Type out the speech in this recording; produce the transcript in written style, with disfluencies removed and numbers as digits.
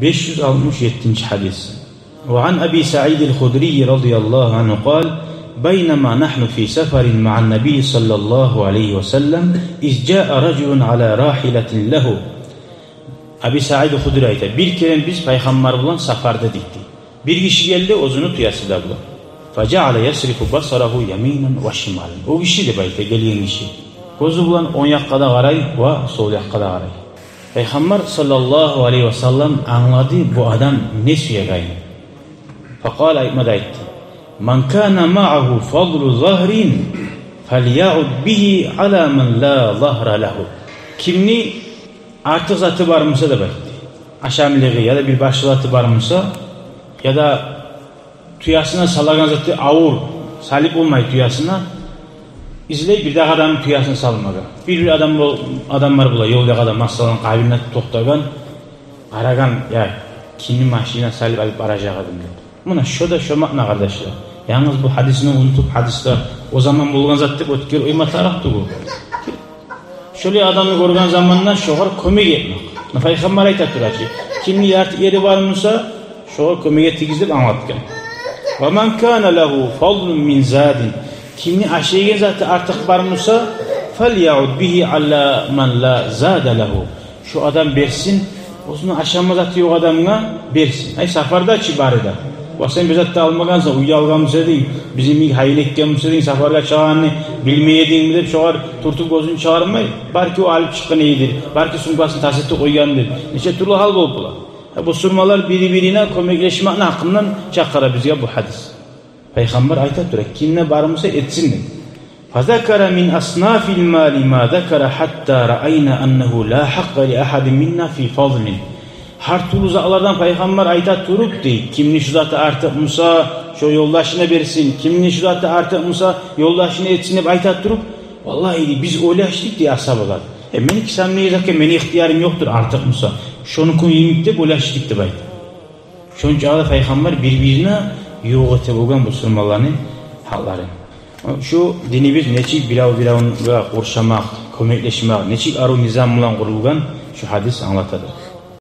567. hadis. Ve an Abi Sa'id el-Hudri radıyallahu anh قال بينما نحن في سفر مع النبي صلى الله عليه وسلم إذ جاء رجل على راحلة له. Abi Sa'id el-Hudri aytadi, bir kere biz peygamber bilan safarda dikti. Bir kişi geldi, o'zini tuyasida bilan. Faja'ala yasrifu basarahu yaminan va shimalan. O kişi deb aytadi, kelgan kishi. Ko'zi bilan o'ng yoqqa da qaray va so'l yoqqa da qaray. Peygamber sallallahu aleyhi ve sellem anladı bu adam ne suyagayni. Faqala aytdi. Man kana ma'ahu fadlu zahrin falya'ud bihi ala man la zahra lahu. Kimni artık zatı varmasa da belki aşamiliği ya da bir başlatı varmasa ya da tüyasına salagan zatı ağır salip olmayı tüyasına izleyip bir daha adamın tüyasını salmaga. Bir adamlar bula yolda adam masalan kabinet toktagan aragan ya kimi maşina salip alıp arayacak adam dedi. Buna şu makna kardeşler. Yalnız bu hadisini unutup hadiste o zaman bulgan zat deb ötker uymataraktı bu. Şöyle adamı görgen zamandan şoğar kömek etmek. Peygamber aytadi turacı. Kimni yeri varmasa şoğar kömek ettiğiz deb anlatgan. Ve men kana lahu fadlun min zadin. Kimni aşeyen zatı artık varmasa felya'ud bihi ala man la zada lahu. Şu adam bersin, o'zini aşama zatı yok adamga bersin. Ay safarda chibarida. Ve sen bizatta almagansa, uyalgansa deyin, bizim ilk hayletkense deyin, safarga çağırını bilmeyedin bilip şoğar turtup gözünü çağırmayın. Belki o alıp çıkan iyidir, belki sumkasını tasette koygandır. Neçe türlü hal bolup bular. Bu surmalar biri-birine kömekleşmek hakkından çakara bizge bu hadis. Peygamber aytadi turadi, kimne barımsa etsin dedi. Fazakara min asnafil mali ma zakara hatta ra'ayna annahu la haqqa li ahadin minna fi fadlin. Her türlü zatlardan peygamber ayta turup deyip kimni şu zatı artık Musa şu yoldaşına versin, kimni şu zatı artık Musa yoldaşına etsin hep ayta turup vallahi biz oylaştık diye ashabalar. Men ikisam ne yazarken meni ihtiyarım yoktur artık Musa. Şonu kun yemik deb oylaştık deb aytdi. Şonca peygamber birbirine yo'q etib bo'lgan musulmonlarning hallari. Şu dinimiz nechik birovni urshamoq, ko'maklashmoq, nechik aru nizam bilan qurilgan şu hadis anlatadi.